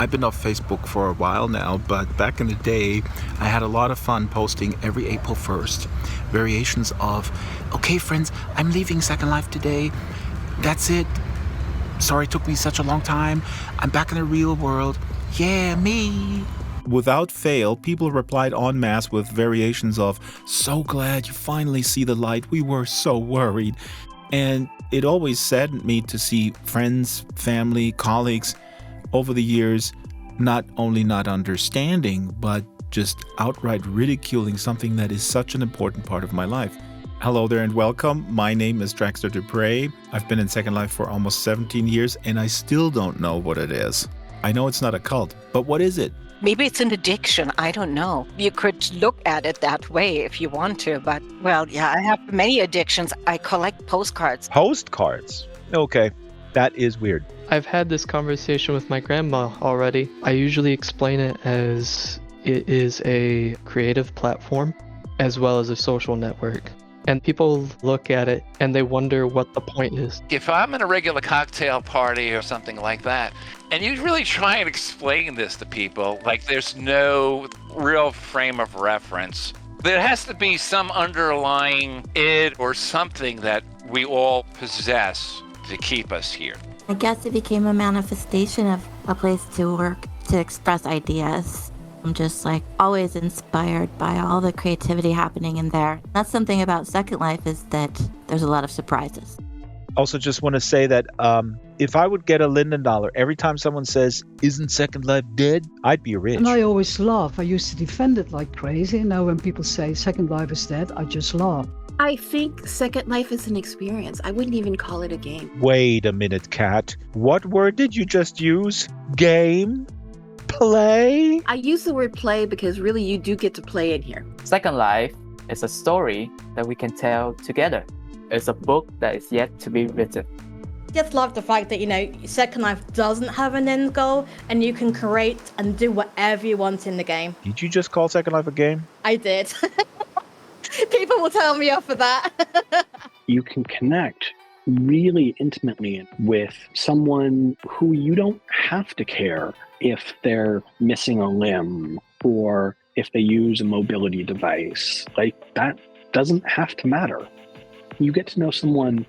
I've been off Facebook for a while now, but back in the day, I had a lot of fun posting every April 1st variations of, okay, friends, I'm leaving Second Life today. That's it. Sorry it took me such a long time. I'm back in the real world. Yeah, me. Without fail, people replied en masse with variations of, so glad you finally see the light. We were so worried. And it always saddened me to see friends, family, colleagues over the years not only not understanding, but just outright ridiculing something that is such an important part of my life. Hello there and welcome. My name is Draxtor Despres. I've been in Second Life for almost 17 years and I still don't know what it is. I know it's not a cult, but what is it? Maybe it's an addiction. I don't know. You could look at it that way if you want to, but, well, yeah, I have many addictions. I collect postcards. Postcards? Okay, that is weird. I've had this conversation with my grandma already. I usually explain it as it is a creative platform as well as a social network. And people look at it and they wonder what the point is. If I'm in a regular cocktail party or something like that, and you really try and explain this to people, like there's no real frame of reference, there has to be some underlying id or something that we all possess to keep us here. I guess it became a manifestation of a place to work, to express ideas. I'm just always inspired by all the creativity happening in there. That's something about Second Life is that there's a lot of surprises. Also just want to say that if I would get a Linden dollar every time someone says, isn't Second Life dead? I'd be rich. And I always laugh. I used to defend it like crazy. And now when people say Second Life is dead, I just laugh. I think Second Life is an experience. I wouldn't even call it a game. Wait a minute, Kat. What word did you just use? Game? Play? I use the word play because really you do get to play in here. Second Life is a story that we can tell together. It's a book that is yet to be written. Just love the fact that, Second Life doesn't have an end goal and you can create and do whatever you want in the game. Did you just call Second Life a game? I did. People will tell me off for that. You can connect really intimately with someone who you don't have to care if they're missing a limb or if they use a mobility device. That doesn't have to matter. You get to know someone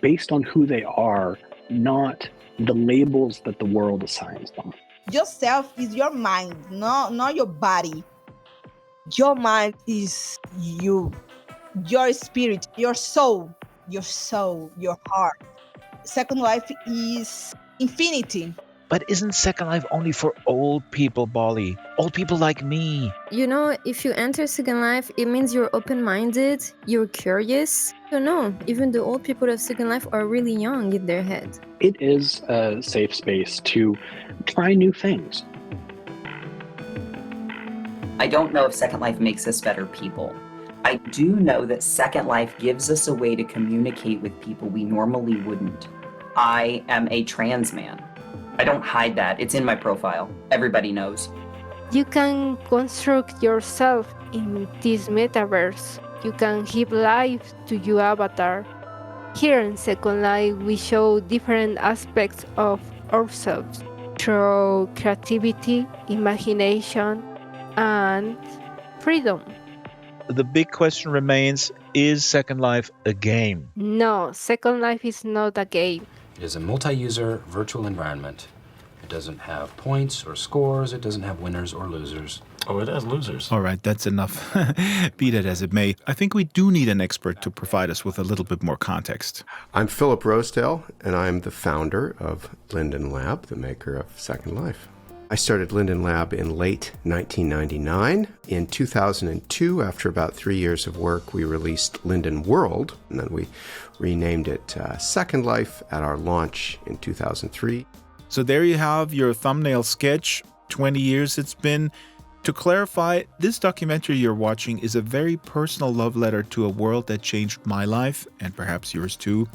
based on who they are, not the labels that the world assigns them. Yourself is your mind, not your body. Your mind is you, your spirit, your soul, your heart. Second Life is infinity. But isn't Second Life only for old people, Bolly? Old people like me. If you enter Second Life, it means you're open-minded, you're curious. Even the old people of Second Life are really young in their head. It is a safe space to try new things. I don't know if Second Life makes us better people. I do know that Second Life gives us a way to communicate with people we normally wouldn't. I am a trans man. I don't hide that. It's in my profile. Everybody knows. You can construct yourself in this metaverse. You can give life to your avatar. Here in Second Life, we show different aspects of ourselves through creativity, imagination, and freedom. The big question remains, is Second Life a game? No, Second Life is not a game. It is a multi-user virtual environment. It doesn't have points or scores. It doesn't have winners or losers. Oh, it has losers. All right, that's enough. Be that as it may, I think we do need an expert to provide us with a little bit more context. I'm Philip Rosedale, and I'm the founder of Linden Lab, the maker of Second Life. I started Linden Lab in late 1999. In 2002, after about 3 years of work, we released Linden World, and then we renamed it Second Life at our launch in 2003. So there you have your thumbnail sketch. 20 years it's been. To clarify, this documentary you're watching is a very personal love letter to a world that changed my life, and perhaps yours too.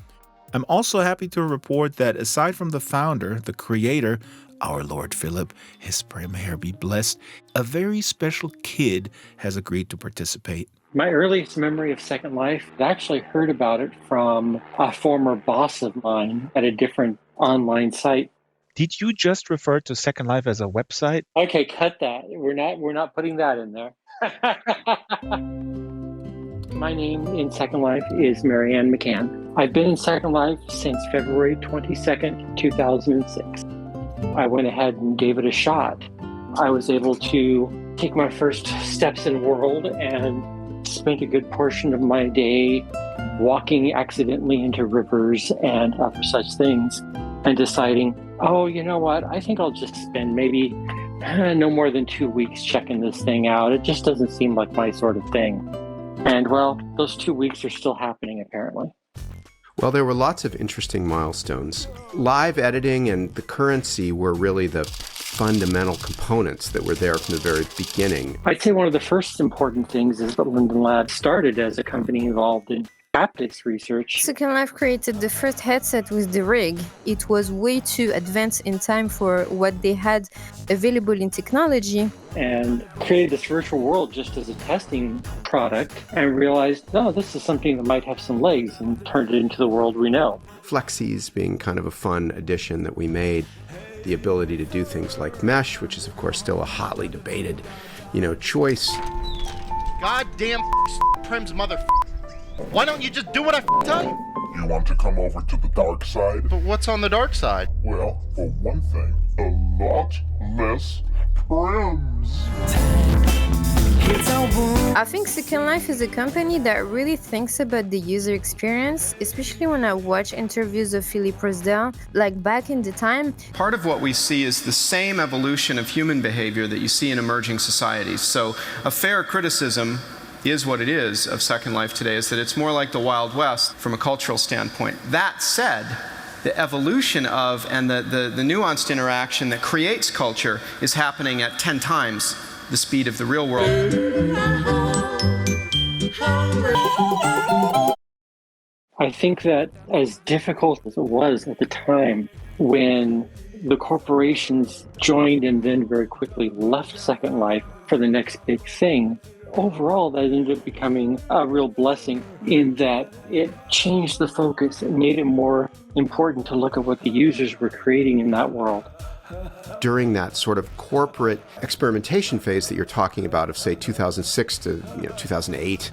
I'm also happy to report that aside from the founder, the creator, our Lord Philip, his may be blessed, a very special kid has agreed to participate. My earliest memory of Second Life, I actually heard about it from a former boss of mine at a different online site. Did you just refer to Second Life as a website? Okay, cut that. We're not putting that in there. My name in Second Life is Marianne McCann. I've been in Second Life since February 22nd, 2006. I went ahead and gave it a shot. I was able to take my first steps in world and spent a good portion of my day walking accidentally into rivers and other such things and deciding, oh, you know what? I think I'll just spend maybe no more than 2 weeks checking this thing out. It just doesn't seem like my sort of thing. And well, those 2 weeks are still happening, apparently. Well, there were lots of interesting milestones. Live editing and the currency were really the fundamental components that were there from the very beginning. I'd say one of the first important things is that Linden Lab started as a company involved in haptics research. Second Life created the first headset with the rig. It was way too advanced in time for what they had available in technology. And created this virtual world just as a testing product and realized, no, this is something that might have some legs, and turned it into the world we know. Flexies being kind of a fun addition that we made. The ability to do things like mesh, which is of course still a hotly debated, choice. Goddamn Prim's mother. Why don't you just do what I tell you? You want to come over to the dark side? But what's on the dark side? Well, for one thing, a lot less Prims. I think Second Life is a company that really thinks about the user experience, especially when I watch interviews of Philip Rosedale, like back in the time. Part of what we see is the same evolution of human behavior that you see in emerging societies. So a fair criticism is what it is of Second Life today, is that it's more like the Wild West from a cultural standpoint. That said, the evolution of and the nuanced interaction that creates culture is happening at 10 times the speed of the real world. I think that as difficult as it was at the time when the corporations joined and then very quickly left Second Life for the next big thing, overall that ended up becoming a real blessing in that it changed the focus. It made it more important to look at what the users were creating in that world. During that sort of corporate experimentation phase that you're talking about of, say, 2006 to 2008,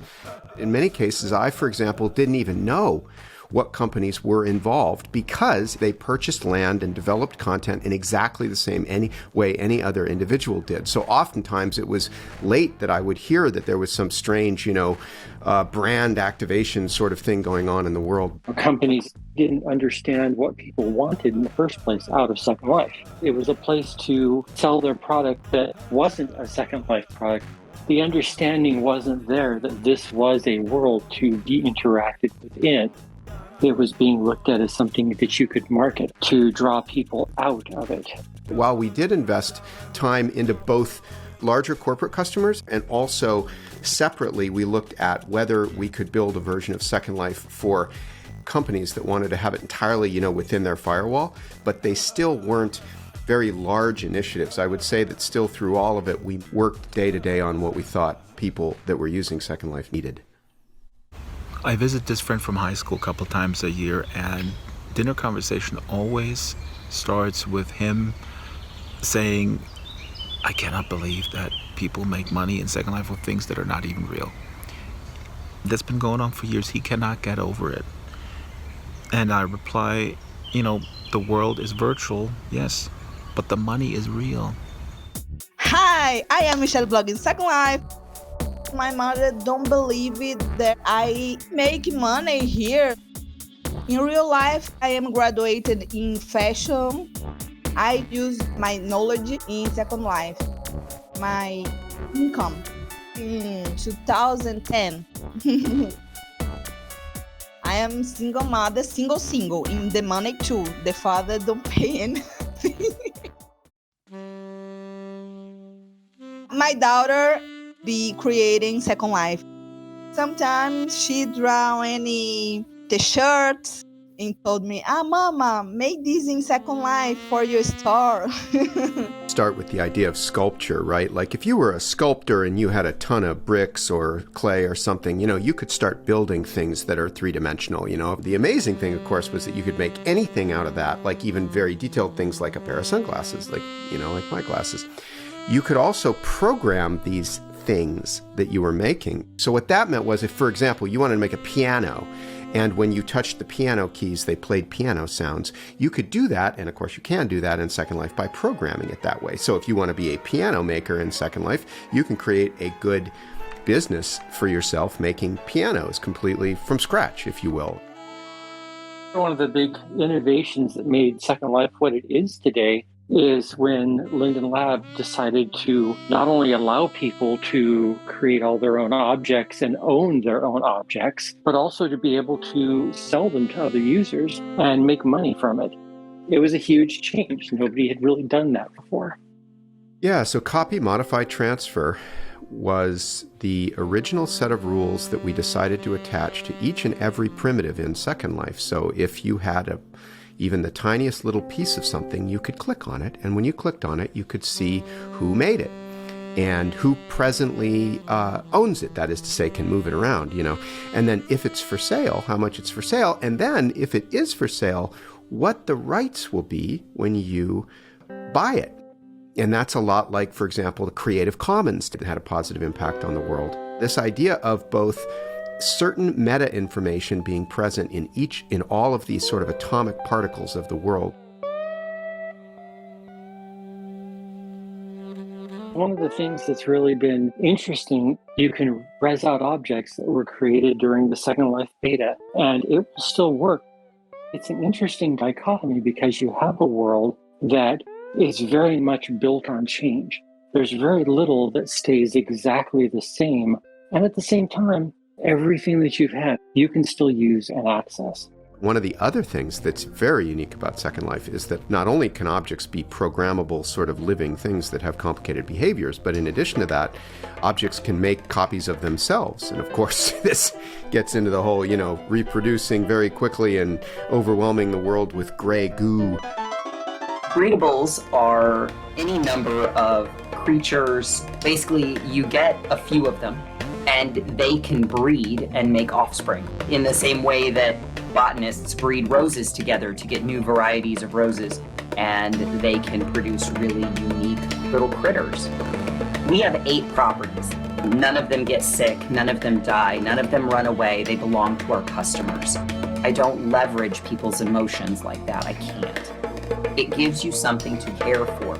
in many cases, I, for example, didn't even know what companies were involved because they purchased land and developed content in exactly the same way any other individual did. So oftentimes it was late that I would hear that there was some strange, brand activation sort of thing going on in the world. Companies didn't understand what people wanted in the first place out of Second Life. It was a place to sell their product that wasn't a Second Life product. The understanding wasn't there that this was a world to be interacted within. It was being looked at as something that you could market to draw people out of it. While we did invest time into both larger corporate customers and also separately, we looked at whether we could build a version of Second Life for companies that wanted to have it entirely, within their firewall, but they still weren't very large initiatives. I would say that still through all of it, we worked day to day on what we thought people that were using Second Life needed. I visit this friend from high school a couple times a year, and dinner conversation always starts with him saying, I cannot believe that people make money in Second Life with things that are not even real. That's been going on for years. He cannot get over it. And I reply, the world is virtual, yes, but the money is real. Hi, I am Michelle blogging Second Life. My mother don't believe it that I make money here. In real life, I am graduated in fashion. I use my knowledge in Second Life. My income in 2010. I am single mother, single, in the money too. The father don't pay anything. My daughter be creating Second Life. Sometimes she draw any t-shirts, and told me, Mama, make this in Second Life for your store. Start with the idea of sculpture, right? Like if you were a sculptor and you had a ton of bricks or clay or something, you could start building things that are three-dimensional, The amazing thing, of course, was that you could make anything out of that, like even very detailed things like a pair of sunglasses, like my glasses. You could also program these things that you were making. So what that meant was if, for example, you wanted to make a piano, and when you touched the piano keys, they played piano sounds. You could do that, and of course you can do that in Second Life by programming it that way. So if you want to be a piano maker in Second Life, you can create a good business for yourself making pianos completely from scratch, if you will. One of the big innovations that made Second Life what it is today is when Linden Lab decided to not only allow people to create all their own objects and own their own objects, but also to be able to sell them to other users and make money from it. It was a huge change. Nobody had really done that before. Yeah, so copy, modify, transfer was the original set of rules that we decided to attach to each and every primitive in Second Life. So if you had even the tiniest little piece of something, you could click on it. And when you clicked on it, you could see who made it and who presently owns it. That is to say, can move it around, And then if it's for sale, how much it's for sale. And then if it is for sale, what the rights will be when you buy it. And that's a lot like, for example, the Creative Commons that had a positive impact on the world. This idea of both certain meta information being present in all of these sort of atomic particles of the world. One of the things that's really been interesting, you can res out objects that were created during the Second Life beta, and it will still work. It's an interesting dichotomy because you have a world that is very much built on change. There's very little that stays exactly the same, and at the same time, everything that you've had, you can still use and access. One of the other things that's very unique about Second Life is that not only can objects be programmable sort of living things that have complicated behaviors, but in addition to that, objects can make copies of themselves. And of course, this gets into the whole, reproducing very quickly and overwhelming the world with gray goo. Breedables are any number of creatures. Basically, you get a few of them, and they can breed and make offspring in the same way that botanists breed roses together to get new varieties of roses, and they can produce really unique little critters. We have 8 properties. None of them get sick, none of them die, none of them run away. They belong to our customers. I don't leverage people's emotions like that. I can't. It gives you something to care for.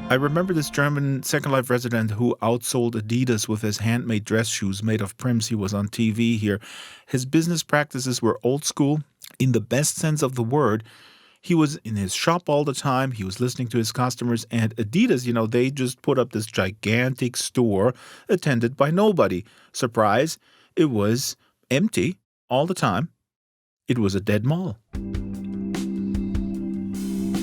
I remember this German Second Life resident who outsold Adidas with his handmade dress shoes made of prims. He was on TV here. His business practices were old school in the best sense of the word. He was in his shop all the time. He was listening to his customers. And Adidas, they just put up this gigantic store attended by nobody. Surprise, it was empty all the time. It was a dead mall.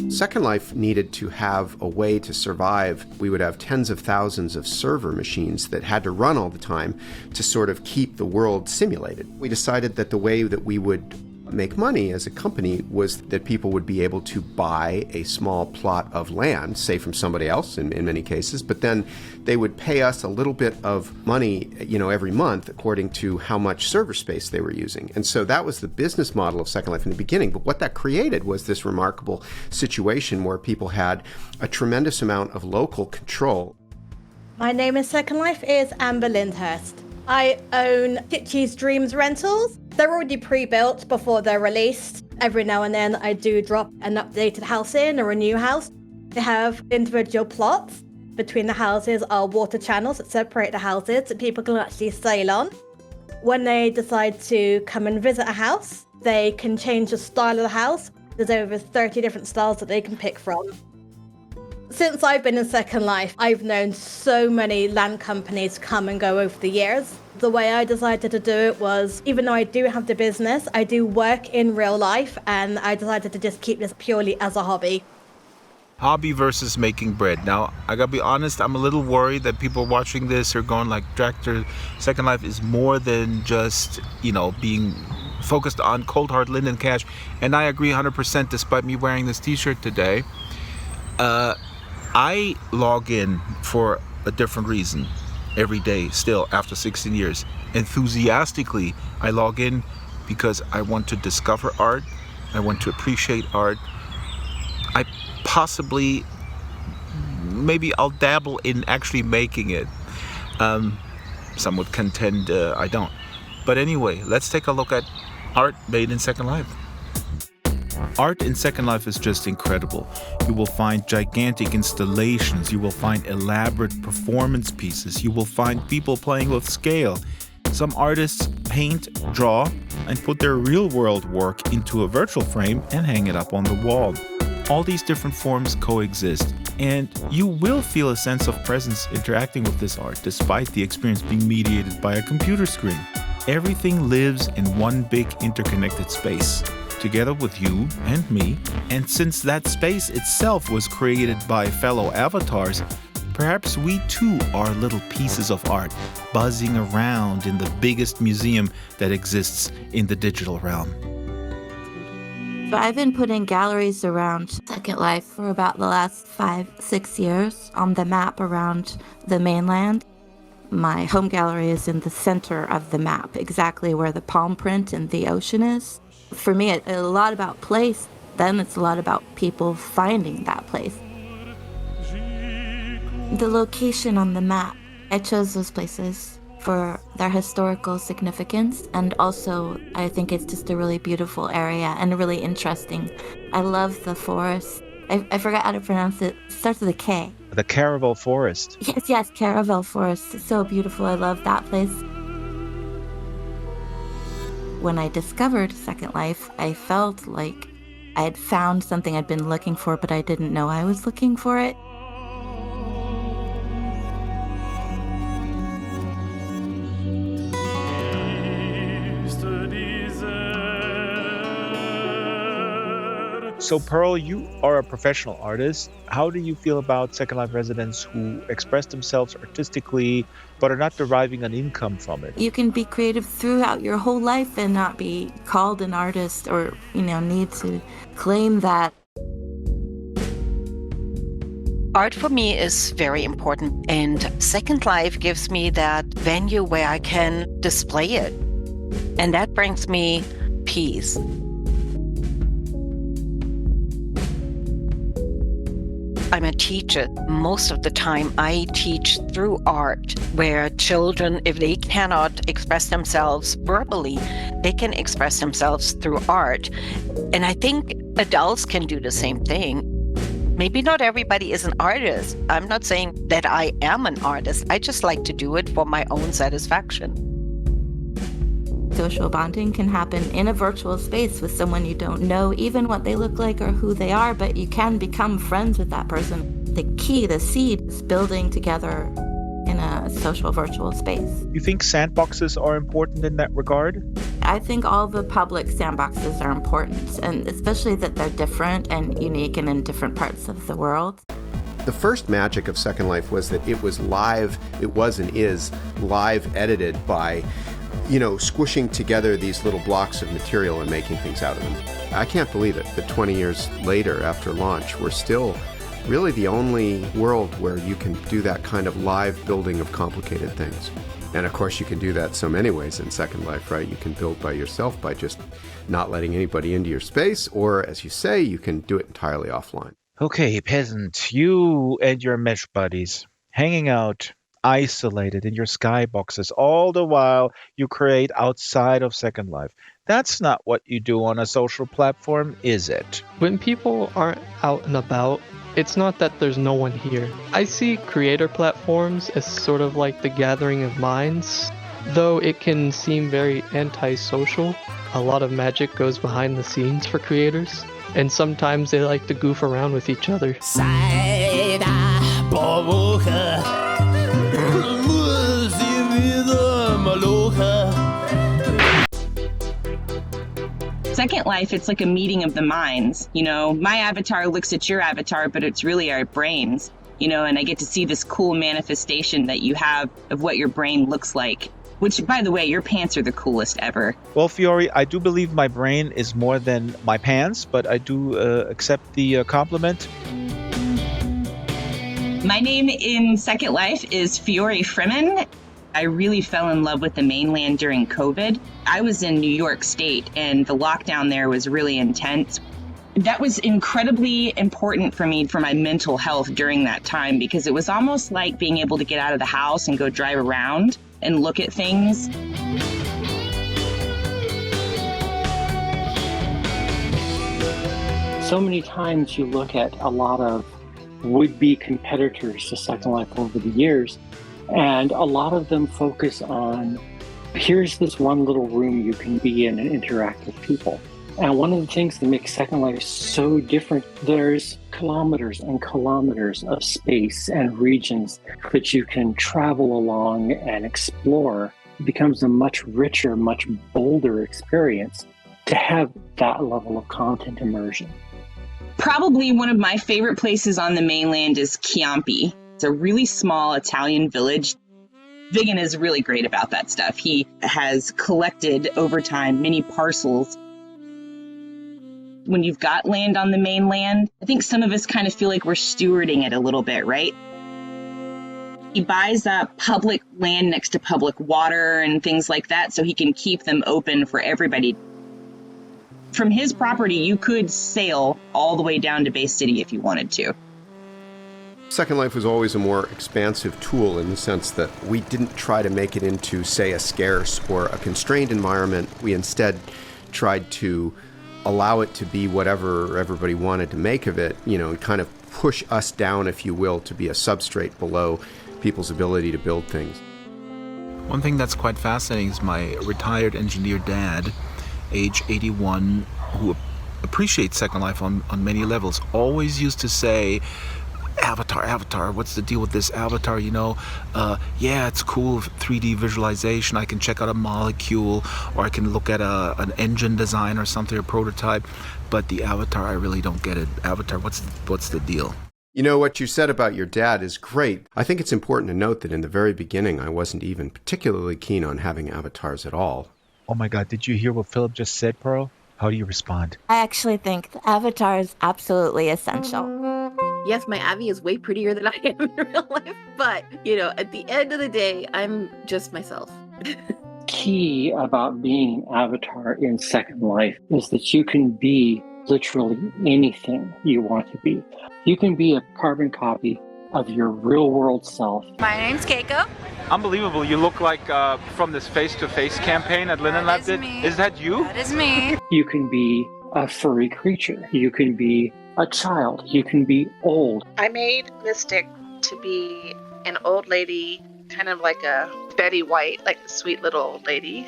Second Life needed to have a way to survive. We would have tens of thousands of server machines that had to run all the time to sort of keep the world simulated. We decided that the way that we would make money as a company was that people would be able to buy a small plot of land, say from somebody else in many cases, but then they would pay us a little bit of money, every month according to how much server space they were using. And so that was the business model of Second Life in the beginning. But what that created was this remarkable situation where people had a tremendous amount of local control. My name in Second Life is Amber Lyndhurst. I own Titchy's Dreams Rentals. They're already pre-built before they're released. Every now and then I do drop an updated house in or a new house. They have individual plots. Between the houses are water channels that separate the houses that people can actually sail on. When they decide to come and visit a house, they can change the style of the house. There's over 30 different styles that they can pick from. Since I've been in Second Life, I've known so many land companies come and go over the years. The way I decided to do it was, even though I do have the business, I do work in real life, and I decided to just keep this purely as a hobby. Hobby versus making bread. Now, I gotta be honest, I'm a little worried that people watching this are going like, Draxtor, Second Life is more than just, being focused on cold hard linden cash. And I agree 100% despite me wearing this t-shirt today. I log in for a different reason every day still after 16 years. Enthusiastically, I log in because I want to discover art. I want to appreciate art. I possibly, maybe I'll dabble in actually making it. Some would contend I don't. But anyway, let's take a look at art made in Second Life. Art in Second Life is just incredible. You will find gigantic installations. You will find elaborate performance pieces. You will find people playing with scale. Some artists paint, draw, and put their real-world work into a virtual frame and hang it up on the wall. All these different forms coexist, and you will feel a sense of presence interacting with this art despite the experience being mediated by a computer screen. Everything lives in one big interconnected space, together with you and me, and since that space itself was created by fellow avatars, perhaps we too are little pieces of art buzzing around in the biggest museum that exists in the digital realm. I've been putting galleries around Second Life for about the last 5-6 years on the map around the mainland. My home gallery is in the center of the map, exactly where the palm print and the ocean is. For me, it's a lot about place, then it's a lot about people finding that place. The location on the map, I chose those places for their historical significance, and also I think it's just a really beautiful area and really interesting. I love the forest. I forgot how to pronounce it. It starts with a K. The Caravel Forest. Yes, Caravel Forest. It's so beautiful. I love that place. When I discovered Second Life, I felt like I had found something I'd been looking for, but I didn't know I was looking for it. So Pearl, you are a professional artist. How do you feel about Second Life residents who express themselves artistically but are not deriving an income from it? You can be creative throughout your whole life and not be called an artist or, need to claim that. Art for me is very important, and Second Life gives me that venue where I can display it. And that brings me peace. I'm a teacher. Most of the time I teach through art, where children, if they cannot express themselves verbally, they can express themselves through art. And I think adults can do the same thing. Maybe not everybody is an artist. I'm not saying that I am an artist. I just like to do it for my own satisfaction. Social bonding can happen in a virtual space with someone you don't know even what they look like or who they are, but you can become friends with that person. The key, the seed, is building together in a social virtual space. You think sandboxes are important in that regard? I think all the public sandboxes are important, and especially that they're different and unique and in different parts of the world. The first magic of Second Life was that it was live, it was and is live edited by squishing together these little blocks of material and making things out of them. I can't believe it that 20 years later after launch, we're still really the only world where you can do that kind of live building of complicated things. And of course you can do that so many ways in Second Life, right? You can build by yourself by just not letting anybody into your space, or as you say, you can do it entirely offline. Okay, peasant, you and your mesh buddies hanging out isolated in your skyboxes all the while you create outside of Second Life. That's not what you do on a social platform, is it? When people aren't out and about, it's not that there's no one here. I see creator platforms as sort of like the gathering of minds. Though it can seem very antisocial, a lot of magic goes behind the scenes for creators, and sometimes they like to goof around with each other. Second Life, it's like a meeting of the minds. You know, my avatar looks at your avatar, but it's really our brains, you know, and I get to see this cool manifestation that you have of what your brain looks like. Which, by the way, your pants are the coolest ever. Well, Fiore, I do believe my brain is more than my pants, but I do accept the compliment. My name in Second Life is Fiore Freeman. I really fell in love with the mainland during COVID. I was in New York State, and the lockdown there was really intense. That was incredibly important for me for my mental health during that time, because it was almost like being able to get out of the house and go drive around and look at things. So many times you look at a lot of would-be competitors to Second Life over the years, and a lot of them focus on, here's this one little room you can be in and interact with people. And one of the things that makes Second Life so different, there's kilometers and kilometers of space and regions that you can travel along and explore. It becomes a much richer, much bolder experience to have that level of content immersion. Probably one of my favorite places on the mainland is Chiampi. It's a really small Italian village. Vigan is really great about that stuff. He has collected over time many parcels. When you've got land on the mainland, I think some of us kind of feel like we're stewarding it a little bit, right? He buys up public land next to public water and things like that so he can keep them open for everybody. From his property, you could sail all the way down to Bay City if you wanted to. Second Life was always a more expansive tool in the sense that we didn't try to make it into, say, a scarce or a constrained environment. We instead tried to allow it to be whatever everybody wanted to make of it, you know, and kind of push us down, if you will, to be a substrate below people's ability to build things. One thing that's quite fascinating is my retired engineer dad, age 81, who appreciates Second Life on many levels, always used to say, Avatar, what's the deal with this Avatar, you know? Yeah, it's cool, 3D visualization, I can check out a molecule, or I can look at an engine design or something, a prototype, but the Avatar, I really don't get it. Avatar, what's the deal? You know, what you said about your dad is great. I think it's important to note that in the very beginning, I wasn't even particularly keen on having avatars at all. Oh my God, did you hear what Philip just said, Pearl? How do you respond? I actually think the avatar is absolutely essential. Yes, my Abby is way prettier than I am in real life, but, you know, at the end of the day, I'm just myself. Key about being an avatar in Second Life is that you can be literally anything you want to be. You can be a carbon copy of your real world self. My name's Keiko. Unbelievable. You look like from this face-to-face campaign at Linden Lab. Is that you? That is me. You can be a furry creature. You can be a child. You can be old. I made Mystic to be an old lady, kind of like a Betty White, like a sweet little old lady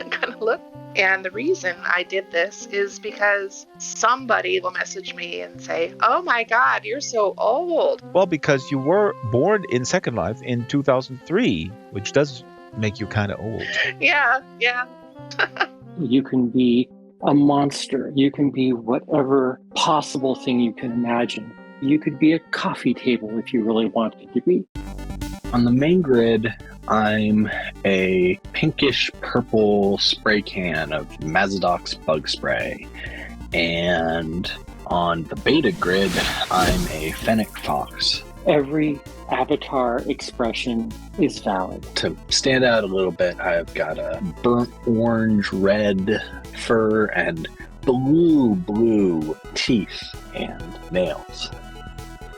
kind of look. And the reason I did this is because somebody will message me and say, oh my God, you're so old. Well, because you were born in Second Life in 2003, which does make you kind of old. Yeah. You can be a monster. You can be whatever possible thing you can imagine. You could be a coffee table if you really wanted to be. On the main grid, I'm a pinkish purple spray can of Mazidox bug spray. And on the beta grid, I'm a fennec fox. Every avatar expression is valid. To stand out a little bit, I've got a burnt orange red fur and blue teeth and nails.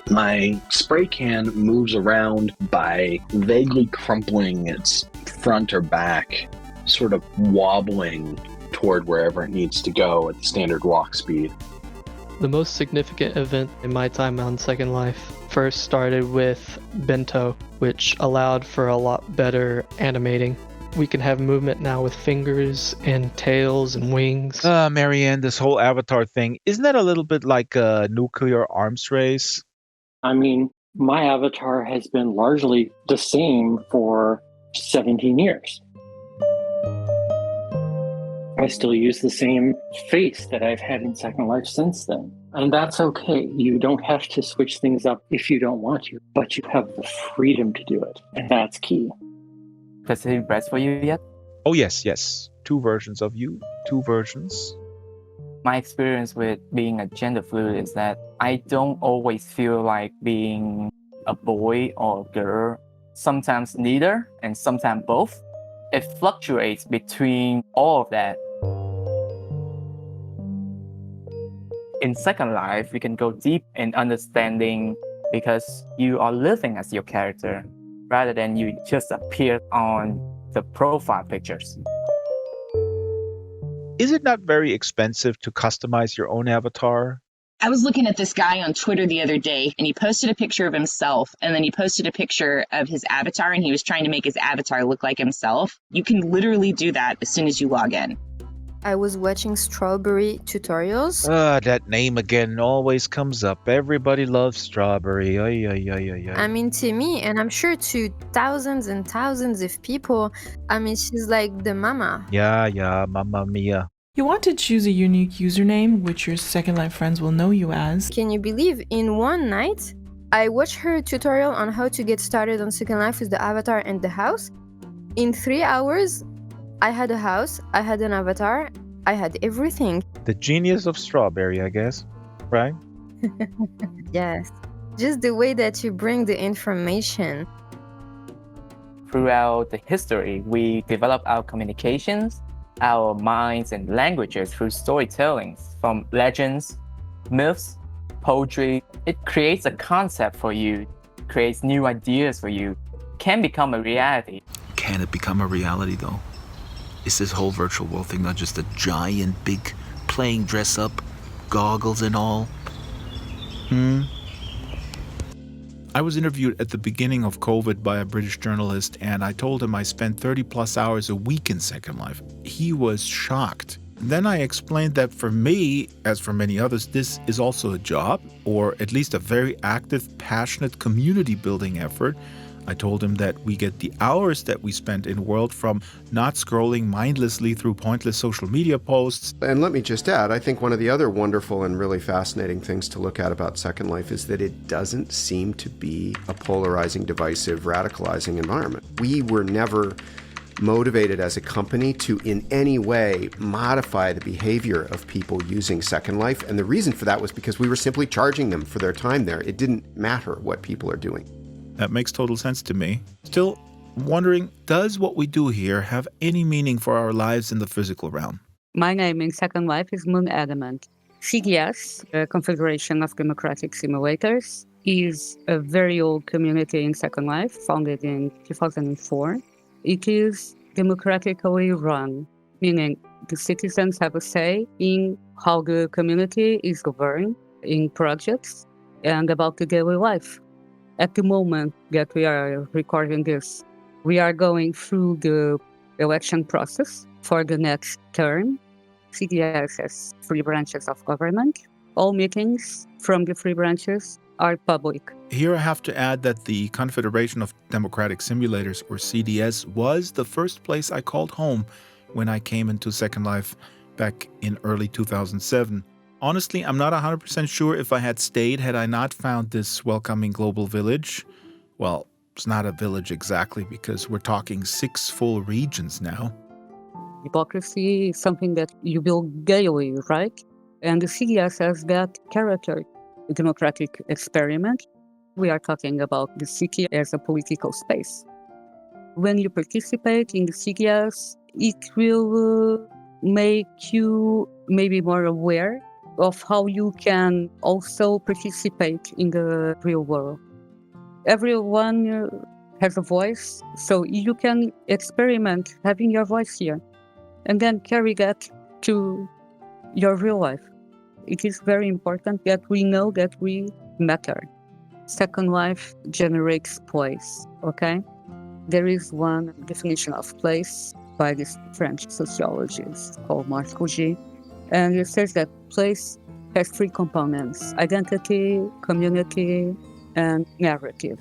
My spray can moves around by vaguely crumpling its front or back, sort of wobbling toward wherever it needs to go at the standard walk speed. The most significant event in my time on Second Life first started with Bento, which allowed for a lot better animating. We can have movement now with fingers and tails and wings. Marianne, this whole avatar thing, isn't that a little bit like a nuclear arms race? I mean, my avatar has been largely the same for 17 years. I still use the same face that I've had in Second Life since then. And that's okay. You don't have to switch things up if you don't want to, but you have the freedom to do it. And that's key. Does it rest for you yet? Oh, yes. 2 versions of you, 2 versions. My experience with being a gender fluid is that I don't always feel like being a boy or a girl. Sometimes neither, and sometimes both. It fluctuates between all of that. In Second Life, you can go deep in understanding because you are living as your character rather than you just appear on the profile pictures. Is it not very expensive to customize your own avatar? I was looking at this guy on Twitter the other day, and he posted a picture of himself, and then he posted a picture of his avatar, and he was trying to make his avatar look like himself. You can literally do that as soon as you log in. I was watching Strawberry tutorials. That name again always comes up. Everybody loves Strawberry. I mean, to me, and I'm sure to thousands and thousands of people, I mean, she's like the mama. Yeah, Mamma Mia. You want to choose a unique username, which your Second Life friends will know you as. Can you believe in one night, I watched her tutorial on how to get started on Second Life with the avatar and the house. In 3 hours, I had a house, I had an avatar, I had everything. The genius of Strawberry, I guess, right? Yes. Just the way that you bring the information. Throughout the history, we develop our communications, our minds and languages through storytelling, from legends, myths, poetry. It creates a concept for you, creates new ideas for you, can become a reality. Can it become a reality though? Is this whole virtual world thing not just a giant, big playing dress up, goggles and all? I was interviewed at the beginning of COVID by a British journalist, and I told him I spent 30 plus hours a week in Second Life. He was shocked. Then I explained that for me, as for many others, this is also a job, or at least a very active, passionate community building effort. I told him that we get the hours that we spent in World from not scrolling mindlessly through pointless social media posts. And let me just add, I think one of the other wonderful and really fascinating things to look at about Second Life is that it doesn't seem to be a polarizing, divisive, radicalizing environment. We were never motivated as a company to in any way modify the behavior of people using Second Life. And the reason for that was because we were simply charging them for their time there. It didn't matter what people are doing. That makes total sense to me. Still wondering, does what we do here have any meaning for our lives in the physical realm? My name in Second Life is Moon Adamant. CDS, a Confederation of Democratic Simulators, is a very old community in Second Life, founded in 2004. It is democratically run, meaning the citizens have a say in how the community is governed, in projects, and about the daily life. At the moment that we are recording this, we are going through the election process for the next term. CDS has 3 branches of government. All meetings from the 3 branches are public. Here I have to add that the Confederation of Democratic Simulators, or CDS, was the first place I called home when I came into Second Life back in early 2007. Honestly, I'm not 100% sure if I had stayed had I not found this welcoming global village. Well, it's not a village exactly because we're talking 6 full regions now. Democracy is something that you build daily, right? And the CDS has that character, a democratic experiment. We are talking about the city as a political space. When you participate in the CDS, it will make you maybe more aware of how you can also participate in the real world. Everyone has a voice, so you can experiment having your voice here and then carry that to your real life. It is very important that we know that we matter. Second Life generates place, okay? There is one definition of place by this French sociologist called Marc Rougy. And it says that place has 3 components: identity, community, and narrative.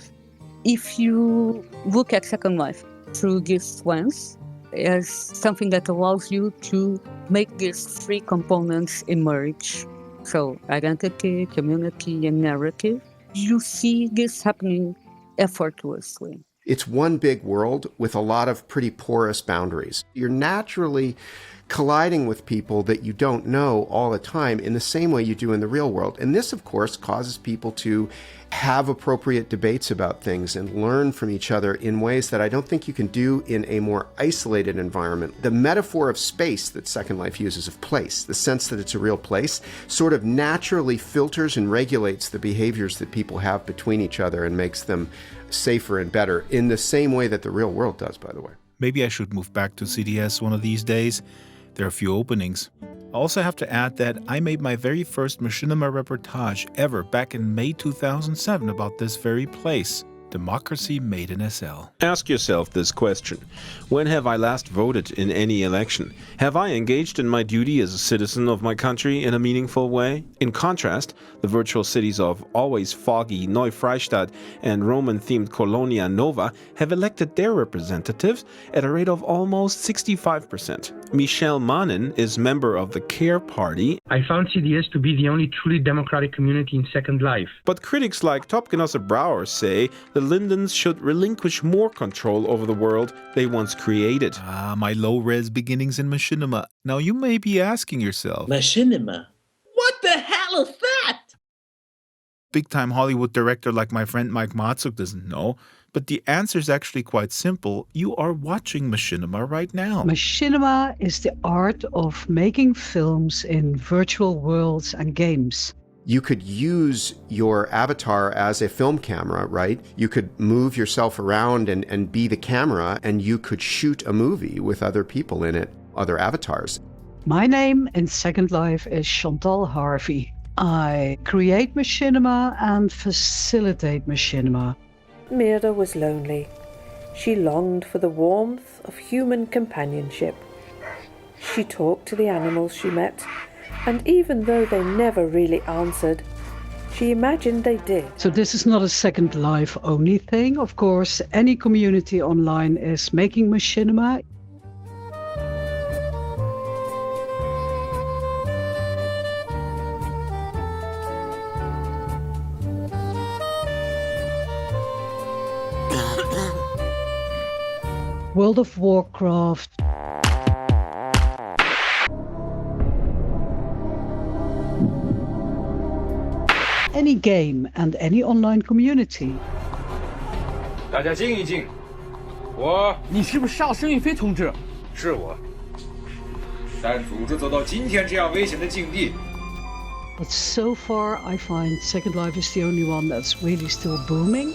If you look at Second Life through this lens, as something that allows you to make these three components emerge. So identity, community, and narrative. You see this happening effortlessly. It's one big world with a lot of pretty porous boundaries. You're naturally colliding with people that you don't know all the time in the same way you do in the real world. And this, of course, causes people to have appropriate debates about things and learn from each other in ways that I don't think you can do in a more isolated environment. The metaphor of space that Second Life uses, of place, the sense that it's a real place, sort of naturally filters and regulates the behaviors that people have between each other and makes them safer and better in the same way that the real world does, by the way. Maybe I should move back to CDS one of these days. There are a few openings. I also have to add that I made my very first machinima reportage ever back in May 2007 about this very place. Democracy made in SL. Ask yourself this question. When have I last voted in any election? Have I engaged in my duty as a citizen of my country in a meaningful way? In contrast, the virtual cities of always foggy Neu-Freistadt and Roman-themed Colonia Nova have elected their representatives at a rate of almost 65%. Michelle Manin is member of the CARE Party. I found CDS to be the only truly democratic community in Second Life. But critics like Topgenosse Brouwer say the Lindens should relinquish more control over the world they once created. My low-res beginnings in machinima. Now you may be asking yourself, Machinima? What the hell is that? Big-time Hollywood director like my friend Mike Matzuk doesn't know, but the answer is actually quite simple. You are watching machinima right now. Machinima is the art of making films in virtual worlds and games. You could use your avatar as a film camera, right? You could move yourself around and be the camera, and you could shoot a movie with other people in it, other avatars. My name in Second Life is Chantal Harvey. I create machinima and facilitate machinima. Mirda was lonely. She longed for the warmth of human companionship. She talked to the animals she met, and even though they never really answered, she imagined they did. So this is not a Second Life only thing. Of course, any community online is making machinima. World of Warcraft. Any game and any online community. 大家静一静。你是不是邵生宇飞同志？是我。但组织走到今天这样危险的境地。 But so far, I find Second Life is the only one that's really still booming.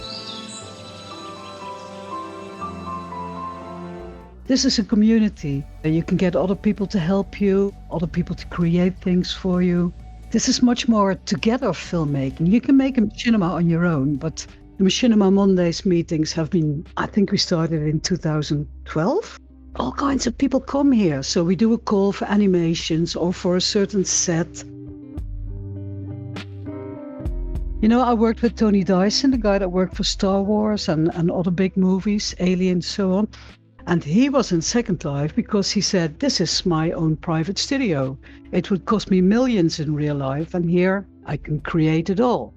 This is a community. You can get other people to help you, other people to create things for you. This is much more together filmmaking. You can make a machinima on your own, but the Machinima Mondays meetings have been, I think we started in 2012. All kinds of people come here. So we do a call for animations or for a certain set. You know, I worked with Tony Dyson, the guy that worked for Star Wars and other big movies, Alien, so on. And he was in Second Life because he said, this is my own private studio. It would cost me millions in real life, and here I can create it all.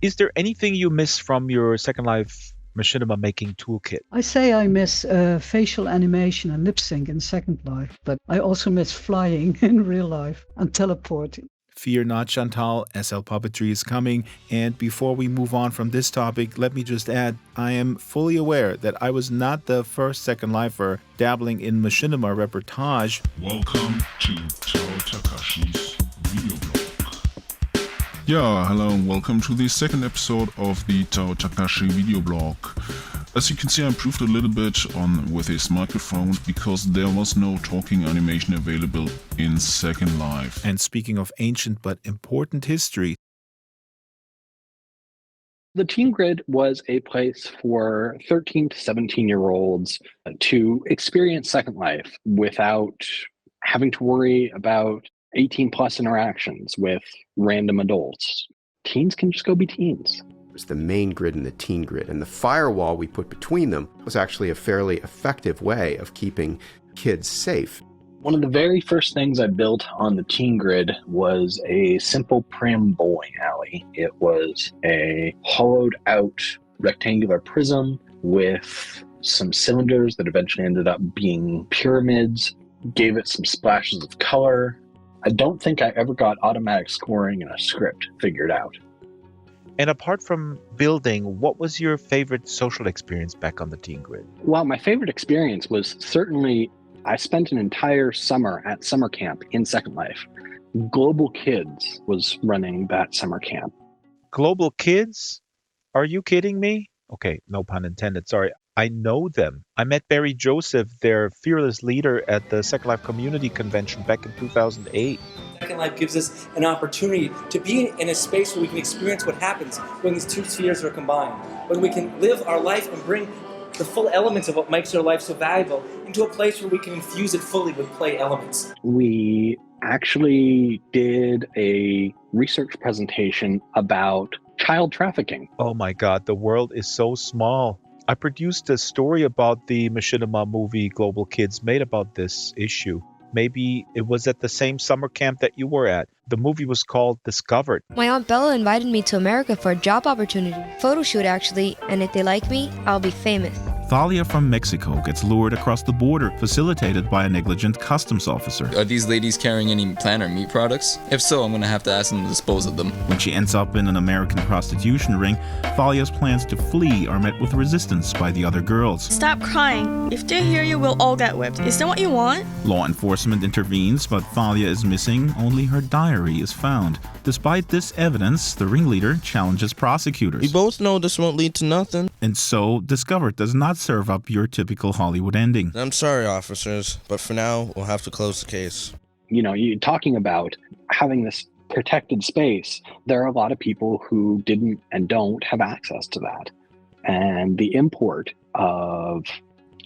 Is there anything you miss from your Second Life machinima making toolkit? I say I miss facial animation and lip sync in Second Life, but I also miss flying in real life and teleporting. Fear not, Chantal, SL Puppetry is coming. And before we move on from this topic, let me just add, I am fully aware that I was not the first Second Lifer dabbling in machinima reportage. Welcome to Tao Takashi's video blog. Yeah, hello and welcome to the second episode of the Tao Takashi video blog. As you can see, I improved a little bit on with his microphone because there was no talking animation available in Second Life. And speaking of ancient but important history, the Teen Grid was a place for 13 to 17-year-olds to experience Second Life without having to worry about 18-plus interactions with random adults. Teens can just go be teens. It was the main grid and the teen grid, and the firewall we put between them was actually a fairly effective way of keeping kids safe. One of the very first things I built on the teen grid was a simple prim bowling alley. It was a hollowed out rectangular prism with some cylinders that eventually ended up being pyramids, gave it some splashes of color. I don't think I ever got automatic scoring in a script figured out. And apart from building, what was your favorite social experience back on the teen grid? Well, my favorite experience was certainly I spent an entire summer at summer camp in Second Life. Global Kids was running that summer camp. Global Kids? Are you kidding me? Okay, no pun intended, sorry. I know them. I met Barry Joseph, their fearless leader, at the Second Life Community Convention back in 2008. Second Life gives us an opportunity to be in a space where we can experience what happens when these two spheres are combined, when we can live our life and bring the full elements of what makes our life so valuable into a place where we can infuse it fully with play elements. We actually did a research presentation about child trafficking. Oh my God, the world is so small. I produced a story about the Machinima movie Global Kids made about this issue. Maybe it was at the same summer camp that you were at. The movie was called Discovered. My Aunt Bella invited me to America for a job opportunity. Photo shoot, actually, and if they like me, I'll be famous. Thalia from Mexico gets lured across the border, facilitated by a negligent customs officer. Are these ladies carrying any plant or meat products? If so, I'm going to have to ask them to dispose of them. When she ends up in an American prostitution ring, Thalia's plans to flee are met with resistance by the other girls. Stop crying. If they hear you, we'll all get whipped. Is that what you want? Law enforcement intervenes, but Thalia is missing. Only her diary is found. Despite this evidence, the ringleader challenges prosecutors. We both know this won't lead to nothing. And so, Discovered does not serve up your typical Hollywood ending. I'm sorry, officers, but for now, we'll have to close the case. You know, you're talking about having this protected space. There are a lot of people who didn't and don't have access to that. And the import of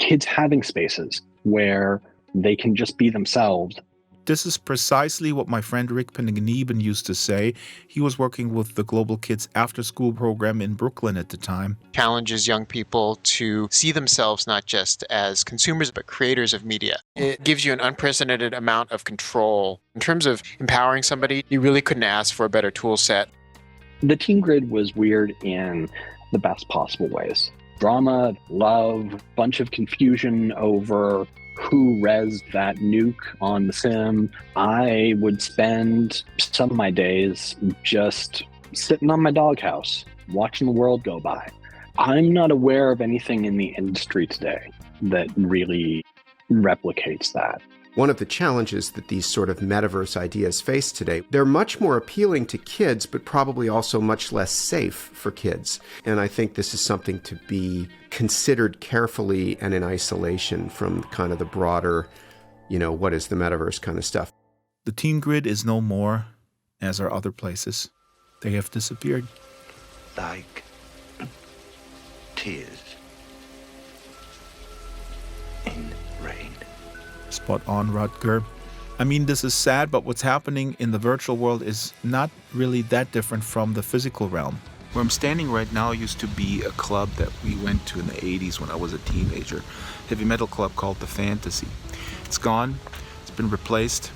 kids having spaces where they can just be themselves. This is precisely what my friend Rick Penegnieben used to say. He was working with the Global Kids after-school program in Brooklyn at the time. Challenges young people to see themselves not just as consumers, but creators of media. It gives you an unprecedented amount of control. In terms of empowering somebody, you really couldn't ask for a better tool set. The teen grid was weird in the best possible ways. Drama, love, bunch of confusion over who rezzed that nuke on the sim. I would spend some of my days just sitting on my doghouse, watching the world go by. I'm not aware of anything in the industry today that really replicates that. One of the challenges that these sort of metaverse ideas face today, they're much more appealing to kids, but probably also much less safe for kids. And I think this is something to be considered carefully and in isolation from kind of the broader, you know, what is the metaverse kind of stuff. The teen grid is no more, as are other places. They have disappeared. Like tears in rain. Spot on, Rutger. I mean, this is sad, but what's happening in the virtual world is not really that different from the physical realm. Where I'm standing right now used to be a club that we went to in the 80s when I was a teenager. Heavy metal club called The Fantasy. It's gone. It's been replaced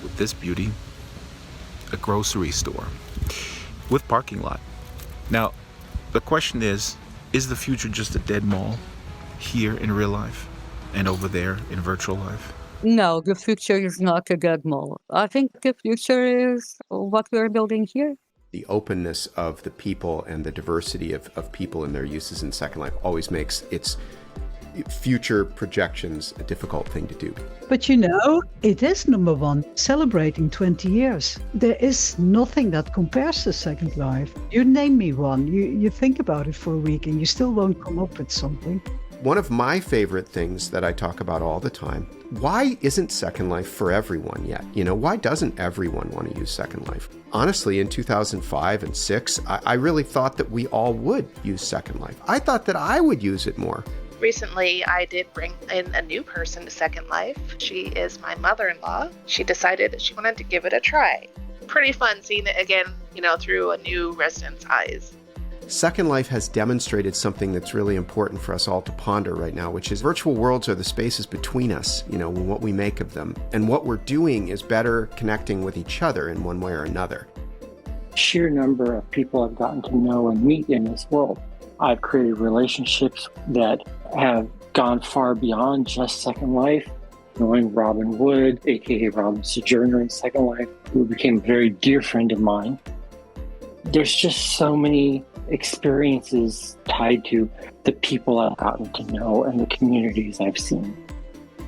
with this beauty. A grocery store with parking lot. Now, the question is the future just a dead mall here in real life and over there in virtual life? No, the future is not a dead mall. I think the future is what we're building here. The openness of the people and the diversity of people and their uses in Second Life always makes its future projections a difficult thing to do. But you know, it is number one, celebrating 20 years. There is nothing that compares to Second Life. You name me one, you think about it for a week and you still won't come up with something. One of my favorite things that I talk about all the time, why isn't Second Life for everyone yet? You know, why doesn't everyone want to use Second Life? Honestly, in 2005 and 6, I really thought that we all would use Second Life. I thought that I would use it more. Recently, I did bring in a new person to Second Life. She is my mother-in-law. She decided that she wanted to give it a try. Pretty fun seeing it again, you know, through a new resident's eyes. Second Life has demonstrated something that's really important for us all to ponder right now, which is virtual worlds are the spaces between us, and what we make of them. And what we're doing is better connecting with each other in one way or another. Sheer number of people I've gotten to know and meet in this world. I've created relationships that have gone far beyond just Second Life. Knowing Robin Wood, aka Robin Sojourner in Second Life, who became a very dear friend of mine. There's just so many experiences tied to the people I've gotten to know and the communities I've seen.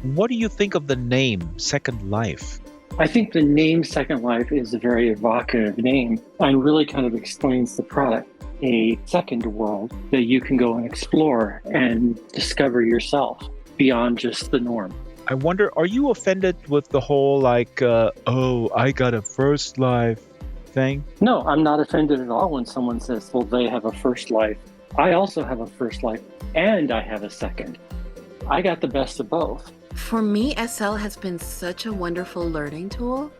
What do you think of the name Second Life? I think the name Second Life is a very evocative name and really kind of explains the product. A second world that you can go and explore and discover yourself beyond just the norm. I wonder, are you offended with the whole I got a first life thing? No, I'm not offended at all when someone says, well, they have a first life. I also have a first life and I have a second. I got the best of both. For me, SL has been such a wonderful learning tool.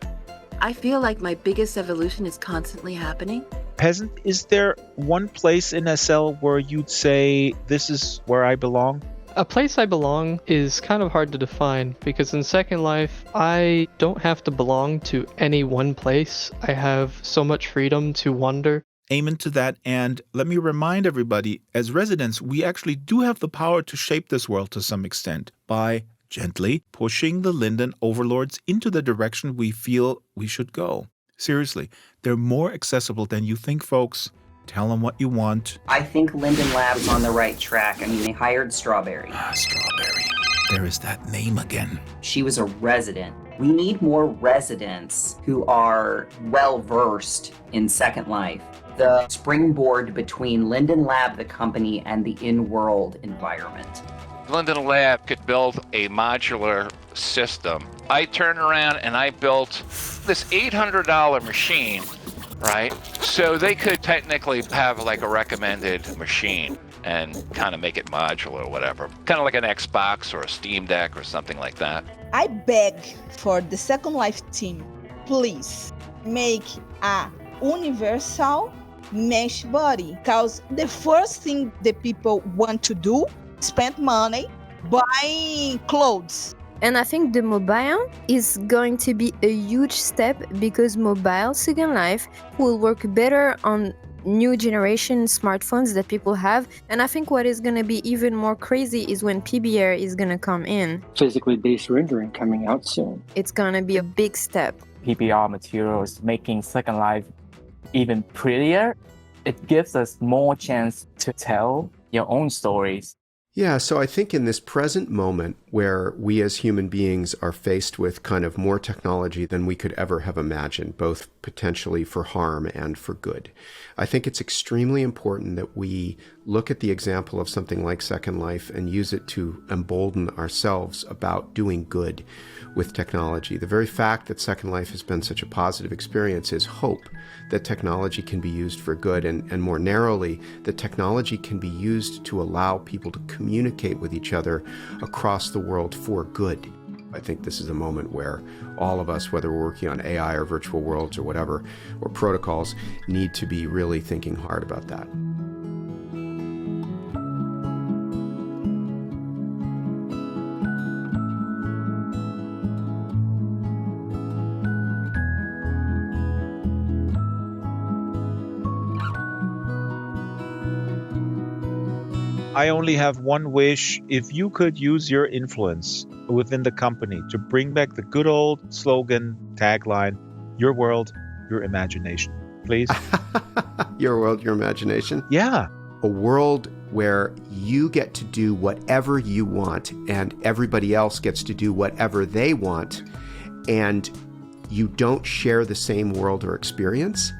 I feel like my biggest evolution is constantly happening. Peasant, is there one place in SL where you'd say, this is where I belong? A place I belong is kind of hard to define because in Second Life, I don't have to belong to any one place. I have so much freedom to wander. Amen to that. And let me remind everybody, as residents, we actually do have the power to shape this world to some extent by gently pushing the Linden overlords into the direction we feel we should go. Seriously, they're more accessible than you think, folks. Tell them what you want. I think Linden Lab's on the right track. I mean, they hired Strawberry. Strawberry. There is that name again. She was a resident. We need more residents who are well-versed in Second Life. The springboard between Linden Lab, the company, and the in-world environment. Linden Lab could build a modular system. I turned around and I built this $800 machine, right? So they could technically have like a recommended machine and kind of make it modular or whatever. Kind of like an Xbox or a Steam Deck or something like that. I beg for the Second Life team, please make a universal mesh body, because the first thing the people want to do is spend money buying clothes. And I think the mobile is going to be a huge step because mobile Second Life will work better on new generation smartphones that people have. And I think what is going to be even more crazy is when PBR is going to come in. Physically based rendering coming out soon. It's going to be a big step. PBR materials making Second Life even prettier. It gives us more chance to tell your own stories. Yeah, so I think in this present moment where we as human beings are faced with kind of more technology than we could ever have imagined, both potentially for harm and for good, I think it's extremely important that we look at the example of something like Second Life and use it to embolden ourselves about doing good with technology. The very fact that Second Life has been such a positive experience is hope that technology can be used for good, and more narrowly, that technology can be used to allow people to communicate with each other across the world for good. I think this is a moment where all of us, whether we're working on AI or virtual worlds or whatever, or protocols, need to be really thinking hard about that. I only have one wish. If you could use your influence within the company to bring back the good old slogan, tagline, your world, your imagination, please. Your world, your imagination? Yeah. A world where you get to do whatever you want and everybody else gets to do whatever they want, and you don't share the same world or experience.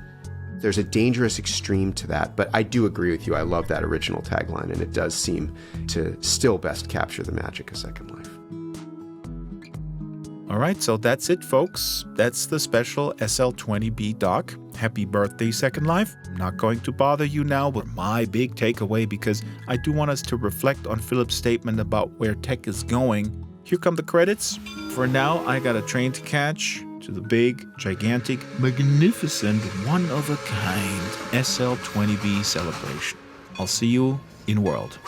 There's a dangerous extreme to that, but I do agree with you. I love that original tagline, and it does seem to still best capture the magic of Second Life. All right, so that's it, folks. That's the special SL20B doc. Happy birthday, Second Life. I'm not going to bother you now with my big takeaway because I do want us to reflect on Philip's statement about where tech is going. Here come the credits. For now, I got a train to catch. to the big, gigantic, magnificent, one-of-a-kind SL20B celebration. I'll see you in World.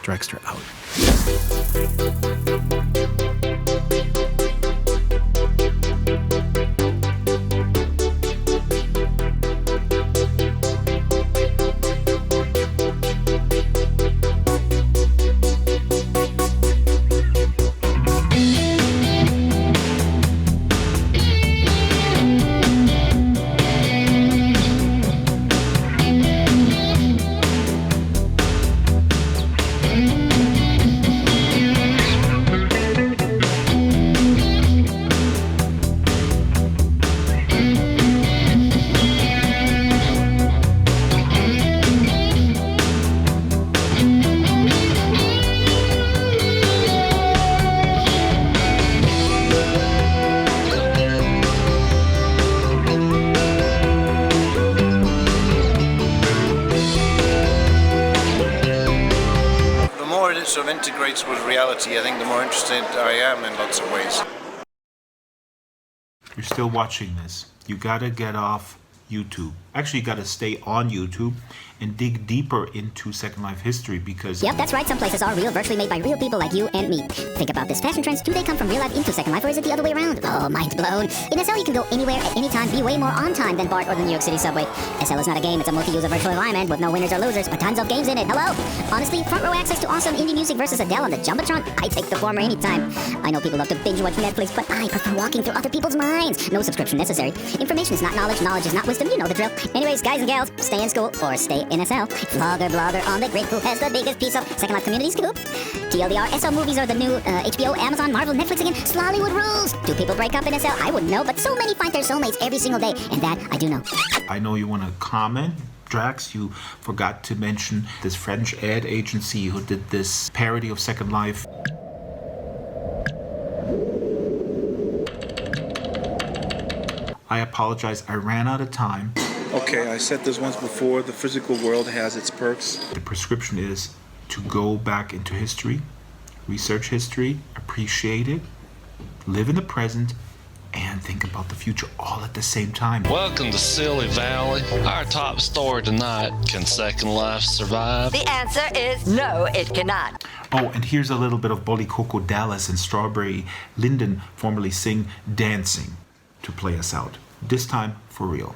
Draxtor out. Sort of integrates with reality, I think the more interested I am in lots of ways. You're still watching this. You gotta get off YouTube. Actually, you gotta stay on YouTube and dig deeper into Second Life history because... Yep, that's right. Some places are real, virtually made by real people like you and me. Think about this. Fashion trends, do they come from real life into Second Life, or is it the other way around? Oh, mind blown. In SL, you can go anywhere at any time, be way more on time than BART or the New York City subway. SL is not a game, it's a multi-user virtual environment with no winners or losers, but tons of games in it. Hello? Honestly, front row access to awesome indie music versus Adele on the Jumbotron? I take the former anytime. I know people love to binge watch Netflix, but I prefer walking through other people's minds. No subscription necessary. Information is not knowledge, knowledge is not wisdom, you know the drill. Anyways, guys and gals, stay in school or stay in SL. Blogger on the grid who has the biggest piece of Second Life community scoop. TLDR, SL movies are the new HBO, Amazon, Marvel, Netflix again. Slollywood rules. Do people break up in SL? I wouldn't know, but so many find their soulmates every single day, and that I do know. I know you want to comment. Drax, you forgot to mention this French ad agency who did this parody of Second Life. I apologize, I ran out of time. Okay, I said this once before, the physical world has its perks. The prescription is to go back into history, research history, appreciate it, live in the present, and think about the future all at the same time. Welcome to Silly Valley. Our top story tonight, can Second Life survive? The answer is no, it cannot. Oh, and here's a little bit of Bolly Coco Dallas and Strawberry Linden, formerly Sing Dancing, to play us out. This time for real.